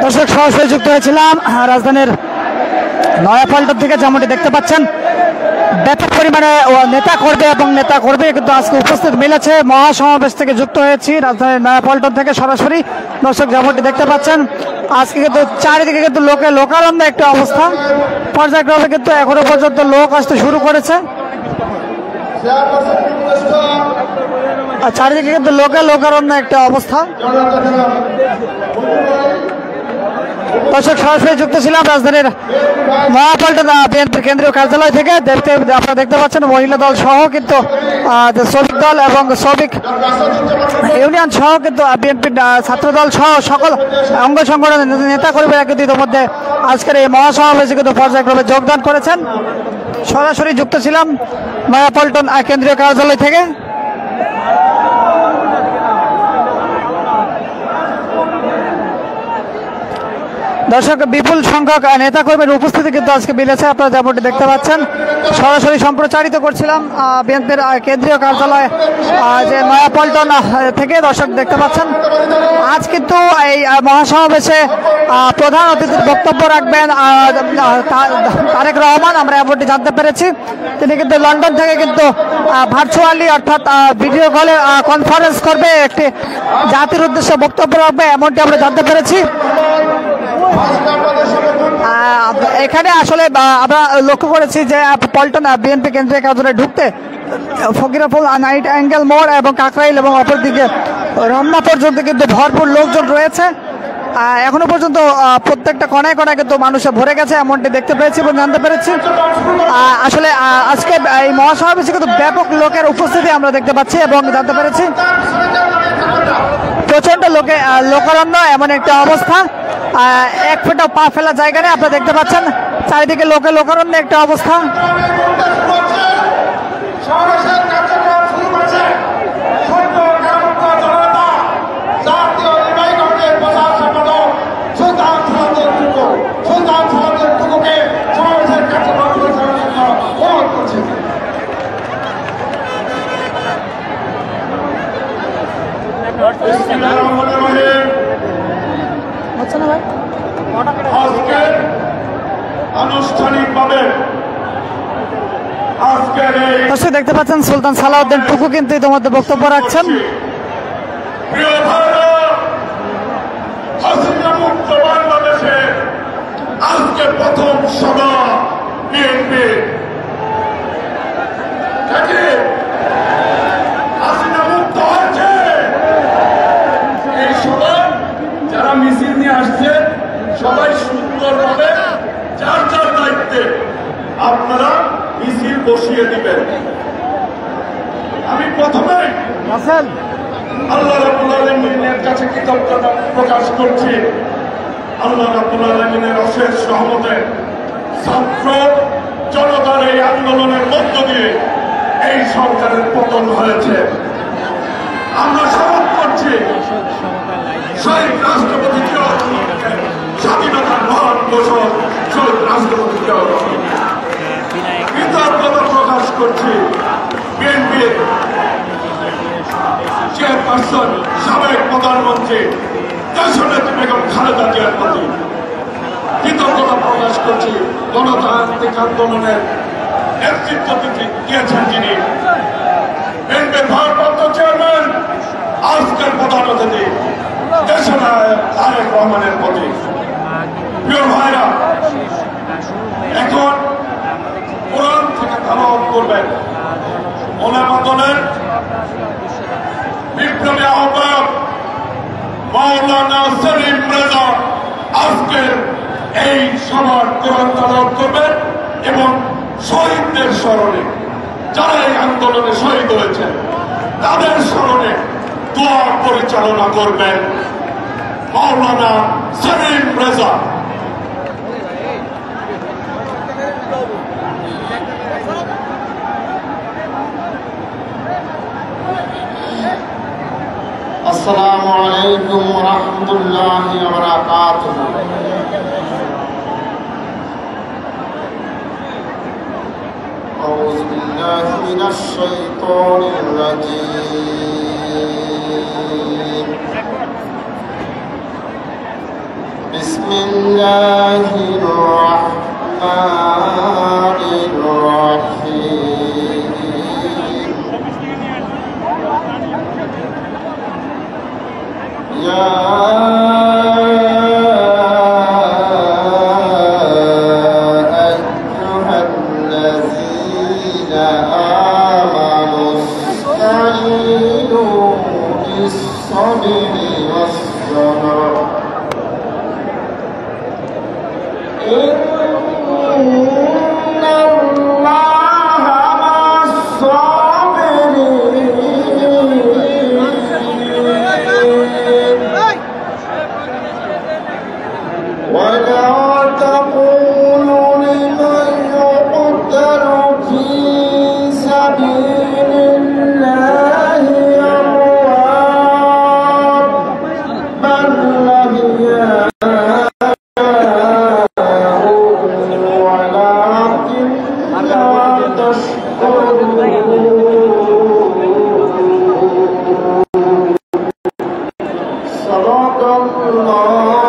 দর্শক সরাসরি যুক্ত হয়েছিলাম রাজধানীর নয়াপল্টন থেকে, যেমনটি দেখতে পাচ্ছেন ব্যাপক পরিমাণে নেতা কর্মী এবং নেতা কর্মী কিন্তু আজকে উপস্থিত মিলেছে। মহাসমাবেশ থেকে যুক্ত হয়েছি রাজধানীর নয়াপল্টন থেকে সরাসরি। দর্শক যেমনটি দেখতে পাচ্ছেন আজকে কিন্তু চারিদিকে কিন্তু লোকারণ্য একটা অবস্থা, পর্যায়ক্রমে কিন্তু এখনো পর্যন্ত লোক আসতে শুরু করেছে। চারিদিকে কিন্তু লোকারণ্য একটা অবস্থা। দর্শক সরাসরি যুক্ত ছিলাম রাজধানীর নয়াপল্টন বিএনপির কেন্দ্রীয় কার্যালয় থেকে। আপনারা দেখতে পাচ্ছেন মহিলা দল সহ কিন্তু শ্রমিক দল এবং শ্রমিক ইউনিয়ন সহ কিন্তু বিএনপির ছাত্র দল সহ সকল অঙ্গ সংগঠনের নেতা কর্মীরা কিন্তু ইতিমধ্যে আজকের এই মহাসমাবেশে কিন্তু পর্যায়ক্রমে যোগদান করেছেন। সরাসরি যুক্ত ছিলাম নয়াপল্টন কেন্দ্রীয় কার্যালয় থেকে। দর্শক বিপুল সংখ্যক নেতাকর্মীর উপস্থিতি কিন্তু আজকে মিলেছে, আপনারা যেমনটি দেখতে পাচ্ছেন। সরাসরি সম্প্রচারিত করছিলাম বিএনপির কেন্দ্রীয় কার্যালয় যে নয়াপল্টন থেকে। দর্শক দেখতে পাচ্ছেন আজ কিন্তু এই মহাসমাবেশে প্রধান অতিথির বক্তব্য রাখবেন তারেক রহমান, আমরা এমনটি জানতে পেরেছি। তিনি কিন্তু লন্ডন থেকে কিন্তু ভার্চুয়ালি অর্থাৎ ভিডিও কলে কনফারেন্স করবে, একটি জাতির উদ্দেশ্যে বক্তব্য রাখবে, এমনটি আমরা জানতে পেরেছি। এখানে আসলে আমরা লক্ষ্য করেছি যে পল্টন বিএনপি কেন্দ্রীয় কার্যালয়ে ঢুকতে ফকিরাপুল নাইট অ্যাঙ্গেল মোড় এবং কাকরাইল এবং অপরদিকে রমনা পর্যন্ত কিন্তু ভরপুর লোকজন রয়েছে। এখনো পর্যন্ত প্রত্যেকটা কোনায় কোনায় কিন্তু মানুষে ভরে গেছে, এমনটি দেখতে পেয়েছি এবং জানতে পেরেছি। আসলে আজকে এই মহাসমাবেশে কিন্তু ব্যাপক লোকের উপস্থিতি আমরা দেখতে পাচ্ছি এবং জানতে পেরেছি। প্রচন্ড লোকারণ্য এমন একটা অবস্থা, এক ফুটও পা ফেলা জায়গা নেই। আপনারা দেখতে পাচ্ছেন চারিদিকে লোকারণ্য একটা অবস্থা। দেখতে পাচ্ছেন সুলতান সালাউদ্দিন টুকু কিন্তু ইতিমধ্যে বক্তব্য রাখছেন। আজকে প্রথম সভা বিএনপি হাসিনা মুক্ত হয়েছে। এই সভা যারা মিছিল নিয়ে আসছে সবাই সুন্দরভাবে যার যার দায়িত্বে আপনারা মিছিল বসিয়ে দিবেন। আমি প্রথমে আল্লাহ রাব্বুল আলামিনের কাছে কৃতজ্ঞতা প্রকাশ করছি। আল্লাহ রাব্বুল আলামিনের অশেষ রহমতে ছাত্র জনতার এই আন্দোলনের মধ্য দিয়ে এই সরকারের পতন হয়েছে। আমরা স্মরণ করছি শহীদ রাষ্ট্রপতি স্বাধীনতার মহান ঘোষক শহীদ রাষ্ট্রপতি কৃতজ্ঞতা প্রকাশ করছি বিএনপির চেয়ারপারসন সাবেক প্রধানমন্ত্রী দেশনেত্রী বেগম খালেদা জিয়ার প্রতি কৃতজ্ঞতা প্রকাশ করছি। গণতান্ত্রিক আন্দোলনের নেতৃত্ব দিয়েছেন যিনি বিএনপির ভারপ্রাপ্ত চেয়ারম্যান, আজকের প্রধান অতিথি দেশনায়ক তারেক রহমানের প্রতি। প্রিয় ভাইরা, এখন কোরআন থেকে তেলাওয়াত করবেন ওলামা দলের বিপ্লবী আহ্বায়ক মাওলানা সেলিম রেজা আজকের এই সভার কোরআন তেলাওয়াত করবেন এবং শহীদদের স্মরণে, যারা এই আন্দোলনে শহীদ হয়েছেন তাদের স্মরণে দোয়া পরিচালনা করবেন মাওলানা সেলিম রেজা। السلام عليكم ورحمة الله وبركاته. أعوذ بالله من الشيطان الرجيم. بسم الله الرحمن الرحيم يا أيها الذين آمنوا استعينوا بالصبر والصلاة إن الله مع الصابرين ولا تقولوا لمن يقتل في سبيل الله أموات بل ولكن لا تشكرون صدق الله